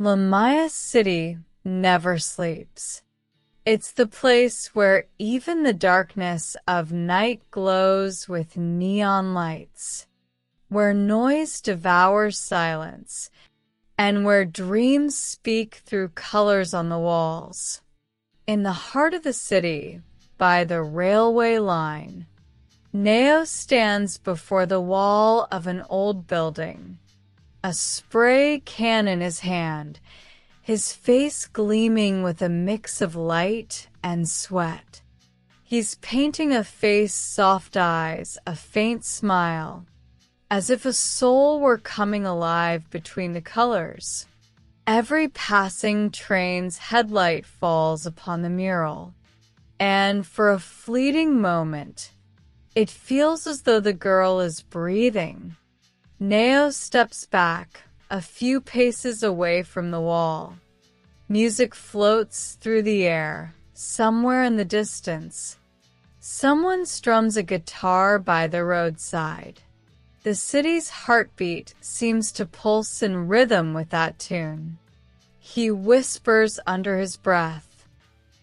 Lumaya City never sleeps. It's the place where even the darkness of night glows with neon lights, where noise devours silence, and where dreams speak through colors on the walls. In the heart of the city, by the railway line, Nayo stands before the wall of an old building, a spray can in his hand, his face gleaming with a mix of light and sweat. He's painting a face, soft eyes, a faint smile, as if a soul were coming alive between the colors. Every passing train's headlight falls upon the mural, and for a fleeting moment, it feels as though the girl is breathing. Nayo steps back, a few paces away from the wall. Music floats through the air, somewhere in the distance. Someone strums a guitar by the roadside. The city's heartbeat seems to pulse in rhythm with that tune. He whispers under his breath,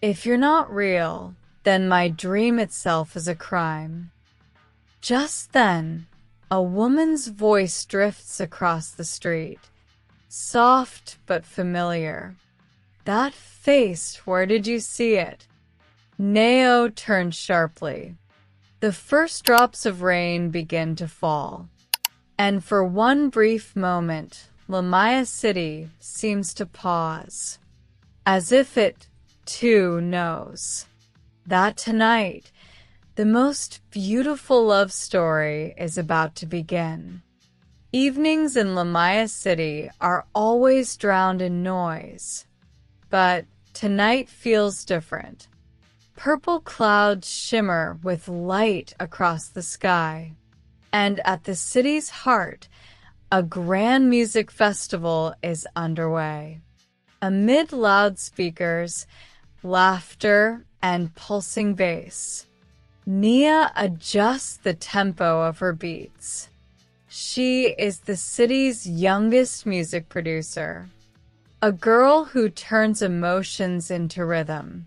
"If you're not real, then my dream itself is a crime." Just then, a woman's voice drifts across the street, soft but familiar. "That face, where did you see it?" Nayo turns sharply. The first drops of rain begin to fall, and for one brief moment, Lumaya City seems to pause, as if it, too, knows that tonight, the most beautiful love story is about to begin. Evenings in Lumaya City are always drowned in noise, but tonight feels different. Purple clouds shimmer with light across the sky, and at the city's heart, a grand music festival is underway. Amid loudspeakers, laughter, and pulsing bass, Nia adjusts the tempo of her beats. She is the city's youngest music producer, a girl who turns emotions into rhythm.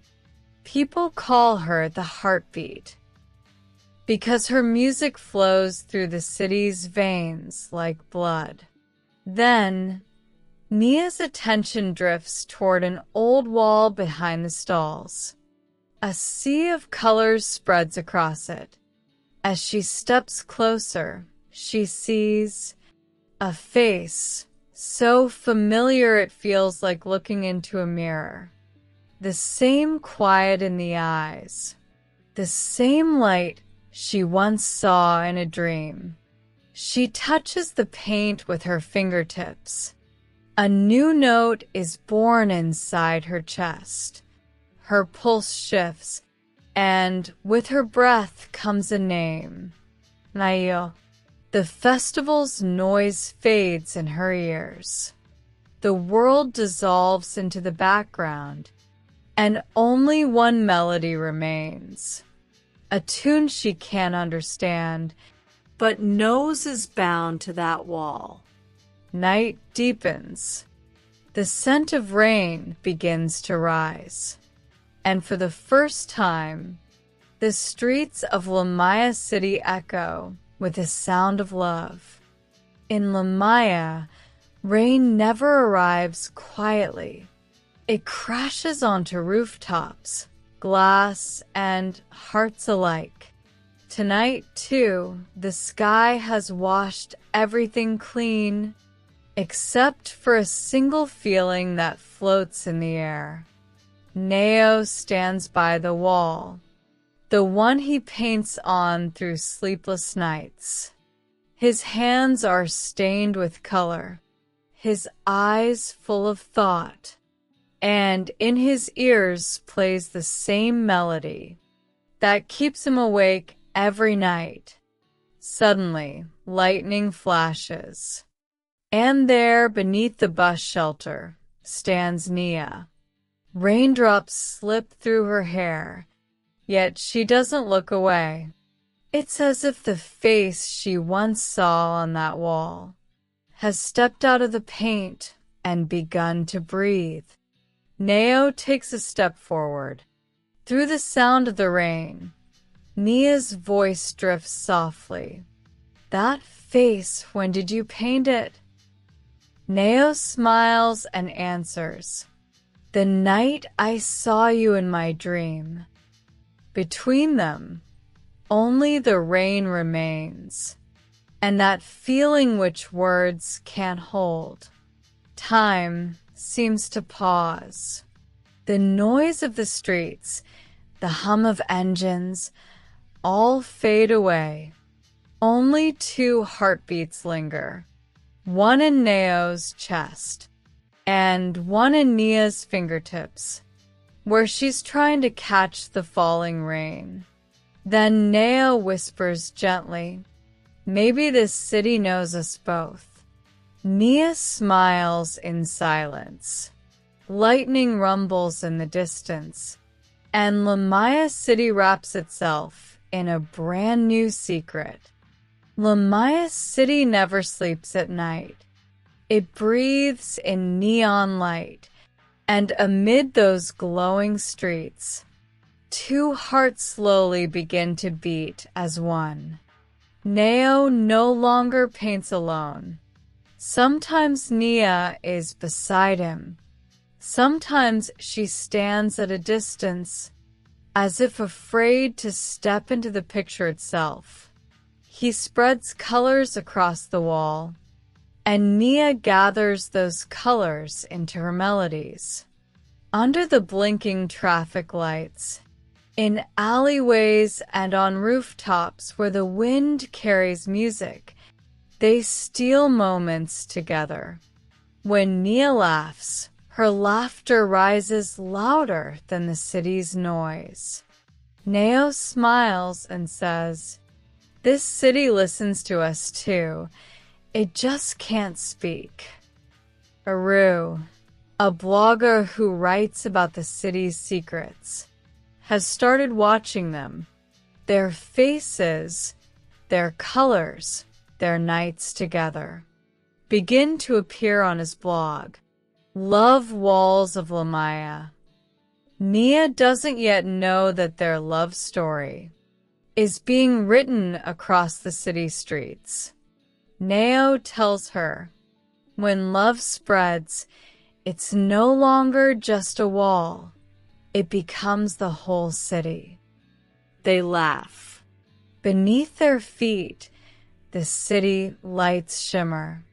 People call her the heartbeat, because her music flows through the city's veins like blood. Then, Nia's attention drifts toward an old wall behind the stalls. A sea of colors spreads across it. As she steps closer, she sees a face so familiar it feels like looking into a mirror. The same quiet in the eyes, the same light she once saw in a dream. She touches the paint with her fingertips. A new note is born inside her chest. Her pulse shifts, and with her breath comes a name, Nayo. The festival's noise fades in her ears. The world dissolves into the background, and only one melody remains. A tune she can't understand, but knows is bound to that wall. Night deepens. The scent of rain begins to rise. And for the first time, the streets of Lumaya City echo with the sound of love. In Lumaya, rain never arrives quietly. It crashes onto rooftops, glass, and hearts alike. Tonight, too, the sky has washed everything clean, except for a single feeling that floats in the air. Nayo stands by the wall, the one he paints on through sleepless nights. His hands are stained with color, his eyes full of thought, and in his ears plays the same melody that keeps him awake every night. Suddenly, lightning flashes, and there, beneath the bus shelter, stands Nia. Raindrops slip through her hair, yet she doesn't look away. It's as if the face she once saw on that wall has stepped out of the paint and begun to breathe. Nayo takes a step forward. Through the sound of the rain, Nia's voice drifts softly. That face, when did you paint it? Nayo smiles and answers, the night I saw you in my dream. Between them, only the rain remains, and that feeling which words can't hold. Time seems to pause. The noise of the streets, the hum of engines, all fade away. Only two heartbeats linger, one in Nayo's chest and one in Nia's fingertips, where she's trying to catch the falling rain. Then Nayo whispers gently, maybe this city knows us both. Nia smiles in silence. Lightning rumbles in the distance, and Lumaya City wraps itself in a brand new secret. Lumaya City never sleeps at night. It breathes in neon light, and amid those glowing streets, two hearts slowly begin to beat as one. Nayo no longer paints alone. Sometimes Nia is beside him. Sometimes she stands at a distance, as if afraid to step into the picture itself. He spreads colors across the wall, and Nia gathers those colors into her melodies. Under the blinking traffic lights, in alleyways and on rooftops where the wind carries music, they steal moments together. When Nia laughs, her laughter rises louder than the city's noise. Nayo smiles and says, this city listens to us too. It just can't speak. Aru, a blogger who writes about the city's secrets, has started watching them. Their faces, their colors, their nights together, begin to appear on his blog. Love Walls of Lumaya. Nia doesn't yet know that their love story is being written across the city streets. Nayo tells her, when love spreads, it's no longer just a wall. It becomes the whole city. They laugh. Beneath their feet, the city lights shimmer.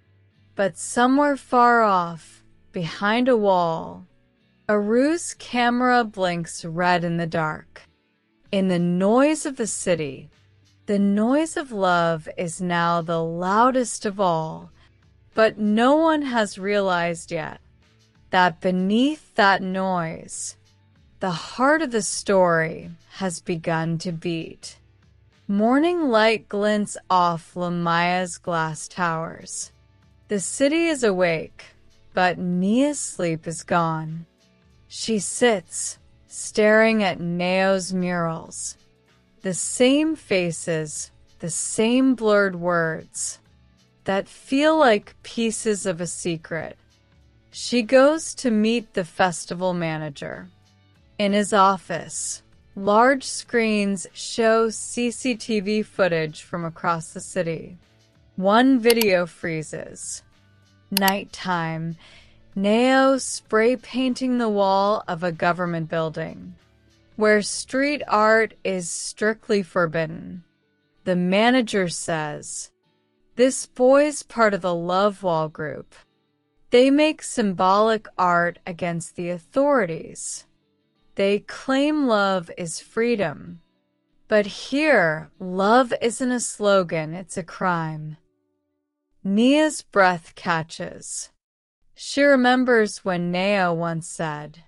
But somewhere far off, behind a wall, Aru's camera blinks red in the dark. In the noise of the city, the noise of love is now the loudest of all, but no one has realized yet that beneath that noise, the heart of the story has begun to beat. Morning light glints off Lumaya's glass towers. The city is awake, but Nia's sleep is gone. She sits, staring at Nayo's murals. The same faces, the same blurred words, that feel like pieces of a secret. She goes to meet the festival manager. In his office, large screens show CCTV footage from across the city. One video freezes. Nighttime, Nayo spray painting the wall of a government building, where street art is strictly forbidden. The manager says, this boy's part of the Love Wall group. They make symbolic art against the authorities. They claim love is freedom. But here, love isn't a slogan, it's a crime. Nia's breath catches. She remembers when Nayo once said,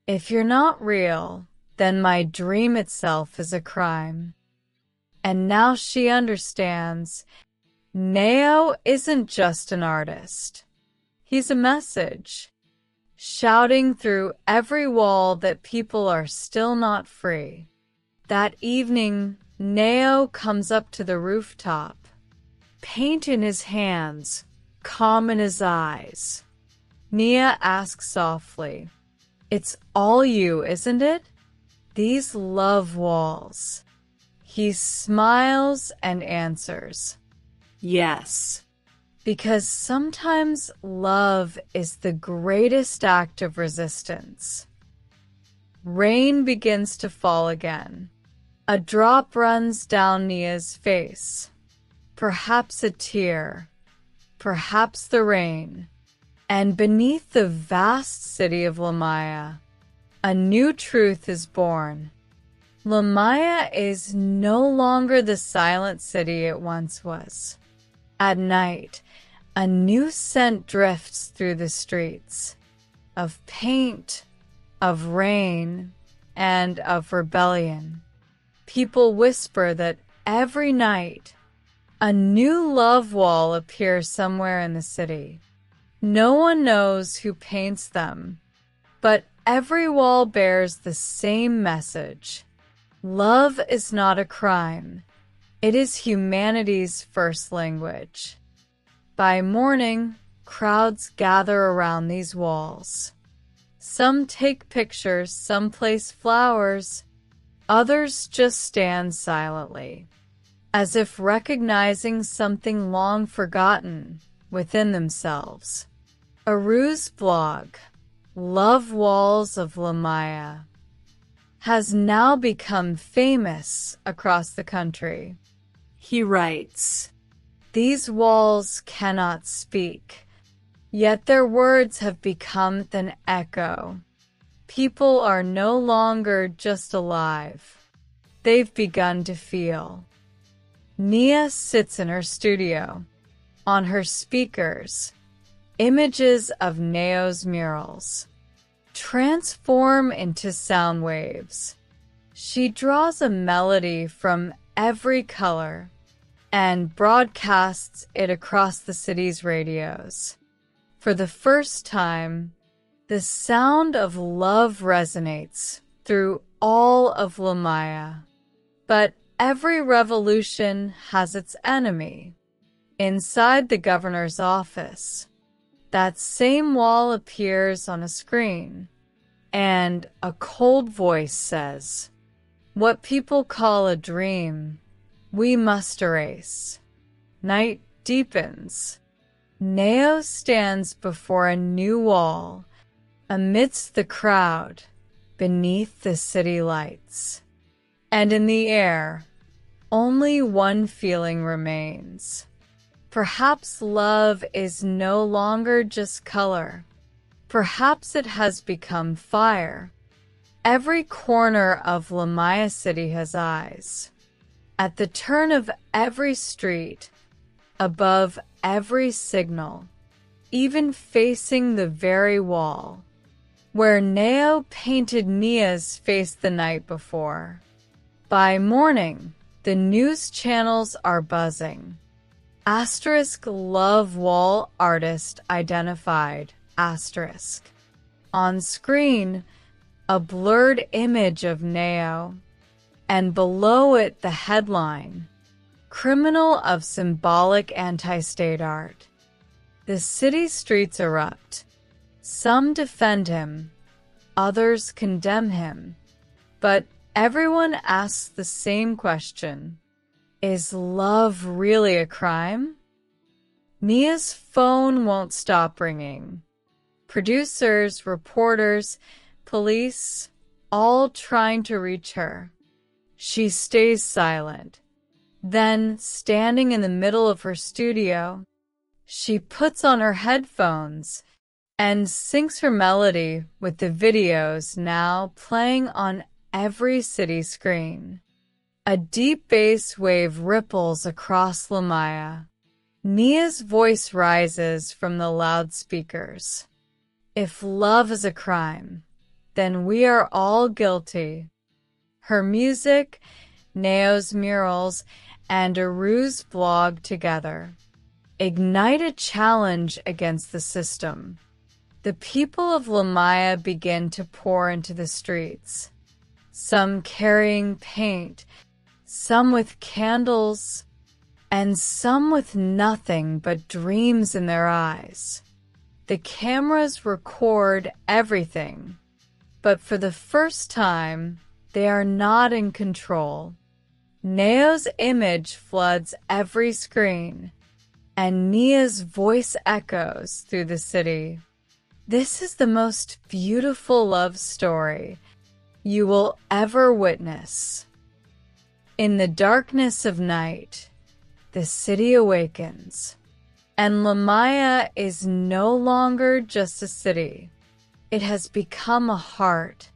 if you're not real, then my dream itself is a crime. And now she understands, Nayo isn't just an artist. He's a message, shouting through every wall that people are still not free. That evening, Nayo comes up to the rooftop, paint in his hands, calm in his eyes. Nia asks softly. It's all you, isn't it? These love walls. He smiles and answers. Yes. Because sometimes love is the greatest act of resistance. Rain begins to fall again. A drop runs down Nia's face. Perhaps a tear. Perhaps the rain. And beneath the vast city of Lumaya, a new truth is born. Lumaya is no longer the silent city it once was. At night, a new scent drifts through the streets, of paint, of rain, and of rebellion. People whisper that every night, a new love wall appears somewhere in the city. No one knows who paints them, but every wall bears the same message. Love is not a crime. It is humanity's first language. By morning, crowds gather around these walls. Some take pictures, some place flowers, others just stand silently, as if recognizing something long forgotten within themselves. Aru's blog, Love Walls of Lumaya, has now become famous across the country. He writes, "These walls cannot speak, yet their words have become an echo. People are no longer just alive. They've begun to feel." Nia sits in her studio. On her speakers, images of Nayo's murals transform into sound waves. She draws a melody from every color and broadcasts it across the city's radios. For the first time, the sound of love resonates through all of Lumaya. But every revolution has its enemy. Inside the governor's office, that same wall appears on a screen, and a cold voice says, "What people call a dream, we must erase." Night deepens. Nayo stands before a new wall, amidst the crowd, beneath the city lights. And in the air, only one feeling remains. Perhaps love is no longer just color. Perhaps it has become fire. Every corner of Lumaya City has eyes. At the turn of every street, above every signal, even facing the very wall, where Nayo painted Nia's face the night before. By morning, the news channels are buzzing. Asterisk love wall artist identified, asterisk. On screen, a blurred image of Nayo, and below it the headline, "Criminal of Symbolic Anti-State Art." The city streets erupt. Some defend him, others condemn him, but everyone asks the same question. Is love really a crime? Nia's phone won't stop ringing. Producers, reporters, police, all trying to reach her. She stays silent. Then, standing in the middle of her studio, she puts on her headphones and syncs her melody with the videos now playing on every city screen. A deep bass wave ripples across Lumaya. Nia's voice rises from the loudspeakers. If love is a crime, then we are all guilty. Her music, Nayo's murals, and Aru's blog together ignite a challenge against the system. The people of Lumaya begin to pour into the streets, some carrying paint, some with candles, and some with nothing but dreams in their eyes. The cameras record everything, but for the first time, they are not in control. Nayo's image floods every screen, and Nia's voice echoes through the city. This is the most beautiful love story you will ever witness. In the darkness of night, the city awakens, and Lumaya is no longer just a city. It has become a heart,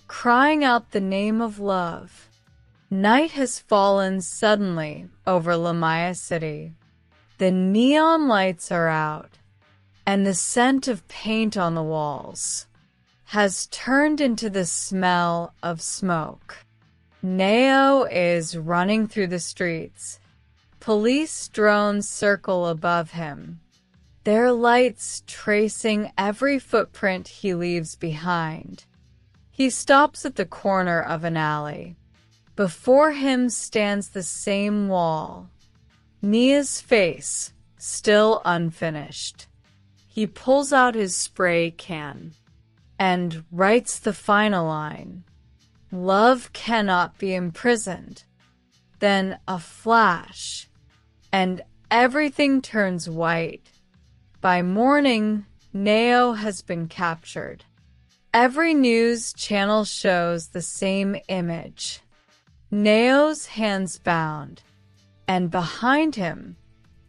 crying out the name of love. Night has fallen suddenly over Lumaya City. The neon lights are out, and the scent of paint on the walls has turned into the smell of smoke. Nayo is running through the streets. Police drones circle above him, their lights tracing every footprint he leaves behind. He stops at the corner of an alley. Before him stands the same wall, Nia's face still unfinished. He pulls out his spray can and writes the final line, "Love cannot be imprisoned." Then a flash, and everything turns white. By morning, Nayo has been captured. Every news channel shows the same image. Nayo's hands bound, and behind him,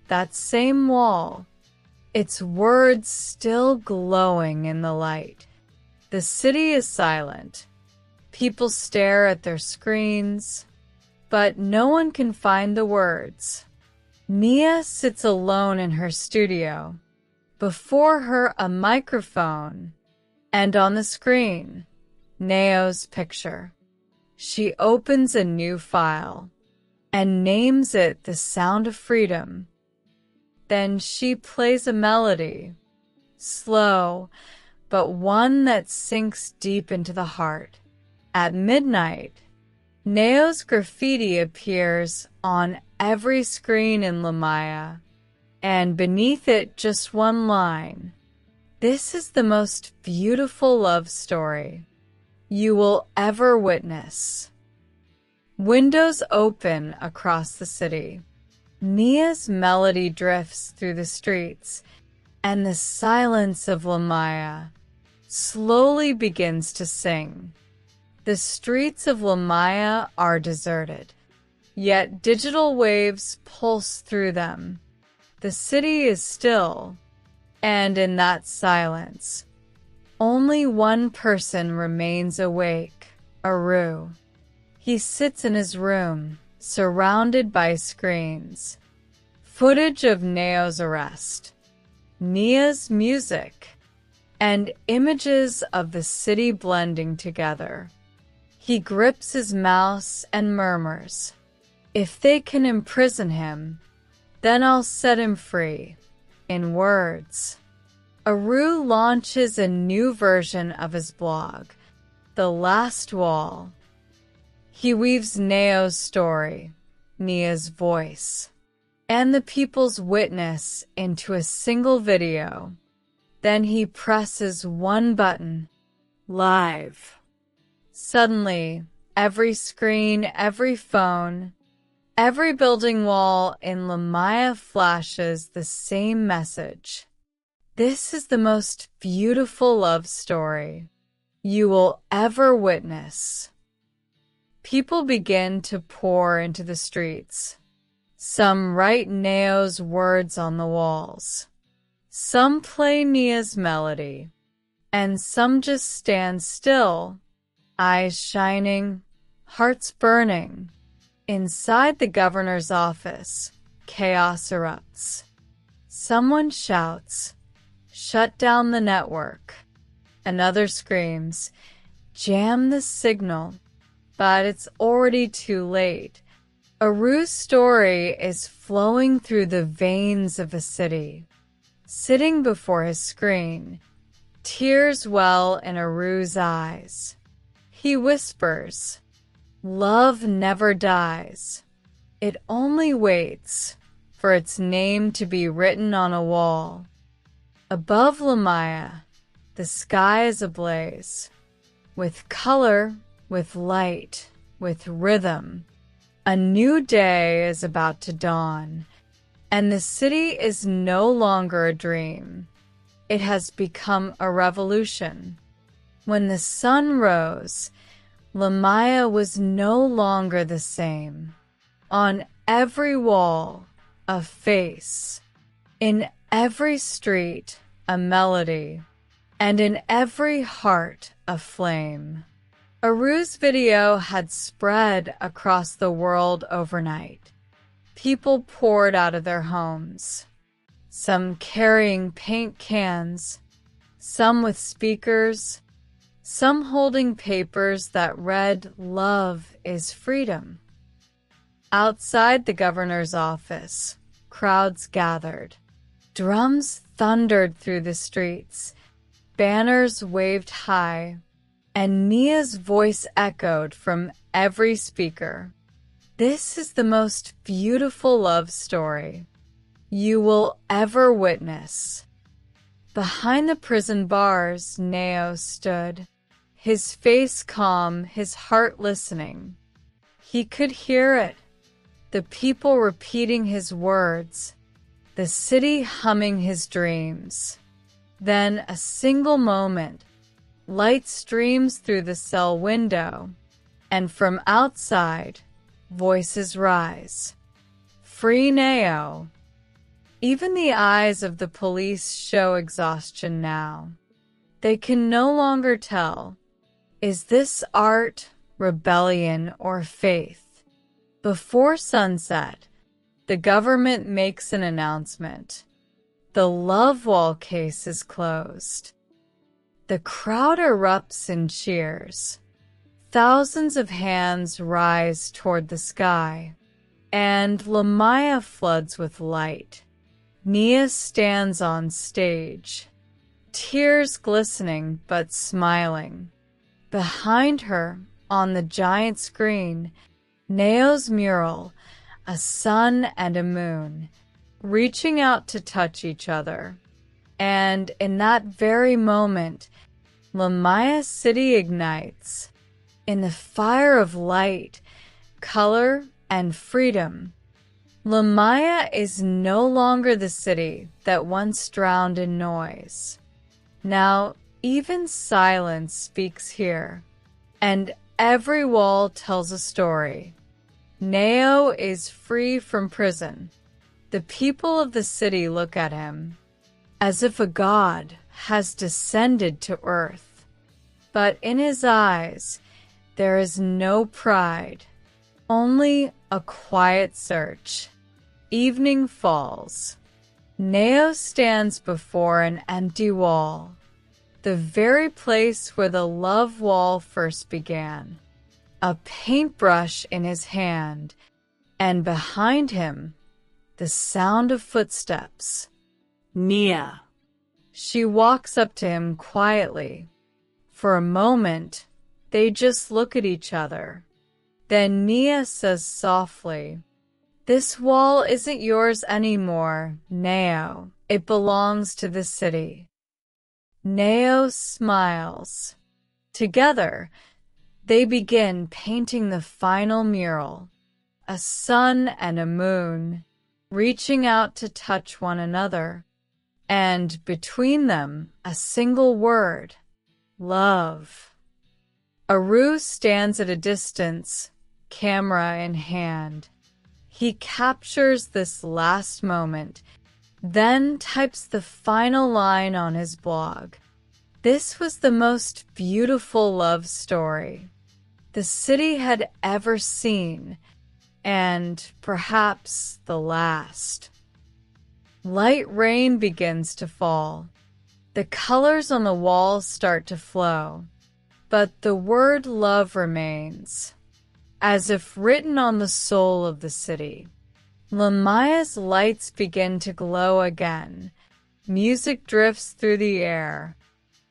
that same wall, its words still glowing in the light. The city is silent. People stare at their screens, but no one can find the words. Nia sits alone in her studio. Before her, a microphone, and on the screen, Nayo's picture. She opens a new file and names it The Sound of Freedom. Then she plays a melody, slow, but one that sinks deep into the heart. At midnight, Nayo's graffiti appears on every screen in Lumaya, and beneath it just one line. This is the most beautiful love story you will ever witness. Windows open across the city. Nia's melody drifts through the streets, and the silence of Lumaya slowly begins to sing. The streets of Lumaya are deserted, yet digital waves pulse through them. The city is still, and in that silence, only one person remains awake, Aru. He sits in his room, surrounded by screens. Footage of Nayo's arrest, Nia's music, and images of the city blending together. He grips his mouse and murmurs, "If they can imprison him, then I'll set him free," in words. Aru launches a new version of his blog, The Last Wall. He weaves Nayo's story, Nia's voice, and the people's witness into a single video. Then he presses one button, live. Suddenly, every screen, every phone, every building wall in Lumaya flashes the same message. This is the most beautiful love story you will ever witness. People begin to pour into the streets. Some write Nayo's words on the walls. Some play Nia's melody. And some just stand still, eyes shining, hearts burning. Inside the governor's office, chaos erupts. Someone shouts, "Shut down the network." Another screams, "Jam the signal." But it's already too late. Aru's story is flowing through the veins of the city. Sitting before his screen, tears well in Aru's eyes. He whispers, "Love never dies. It only waits for its name to be written on a wall." Above Lumaya, the sky is ablaze, with color, with light, with rhythm. A new day is about to dawn, and the city is no longer a dream. It has become a revolution. When the sun rose, Lumaya was no longer the same. On every wall, a face. In every street, a melody. And in every heart, a flame. Aru's video had spread across the world overnight. People poured out of their homes, some carrying paint cans, some with speakers, some holding papers that read, "Love is freedom." Outside the governor's office, crowds gathered. Drums thundered through the streets, banners waved high, and Nia's voice echoed from every speaker. This is the most beautiful love story you will ever witness. Behind the prison bars, Nayo stood, his face calm, his heart listening. He could hear it, the people repeating his words, the city humming his dreams. Then a single moment, light streams through the cell window, and from outside, voices rise. Free Nayo. Even the eyes of the police show exhaustion now. They can no longer tell, is this art, rebellion, or faith? Before sunset, the government makes an announcement. The Love Wall case is closed. The crowd erupts in cheers. Thousands of hands rise toward the sky, and Lumaya floods with light. Nia stands on stage, tears glistening but smiling. Behind her, on the giant screen, Nayo's mural, a sun and a moon, reaching out to touch each other. And in that very moment, Lumaya City ignites. In the fire of light, color, and freedom, Lumaya is no longer the city that once drowned in noise. Now, even silence speaks here, and every wall tells a story. Nayo is free from prison. The people of the city look at him as if a god has descended to earth. But in his eyes, there is no pride, only a quiet search. Evening falls. Nayo stands before an empty wall, the very place where the love wall first began. A paintbrush in his hand, and behind him, the sound of footsteps. Nia. She walks up to him quietly. For a moment, they just look at each other. Then Nia says softly, "This wall isn't yours anymore, Nayo. It belongs to the city." Nayo smiles. Together, they begin painting the final mural, a sun and a moon, reaching out to touch one another, and between them, a single word, love. Aru stands at a distance, camera in hand. He captures this last moment, then types the final line on his blog. This was the most beautiful love story the city had ever seen, and perhaps the last. Light rain begins to fall. The colors on the walls start to flow, but the word love remains, as if written on the soul of the city. Lumaya's lights begin to glow again. Music drifts through the air,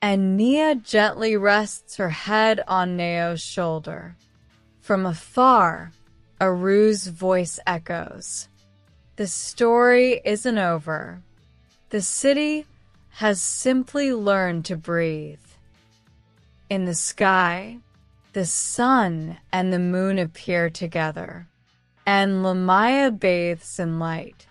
and Nia gently rests her head on Nayo's shoulder. From afar, Aru's voice echoes. The story isn't over. The city has simply learned to breathe. In the sky, the sun and the moon appear together, and Lumaya bathes in light.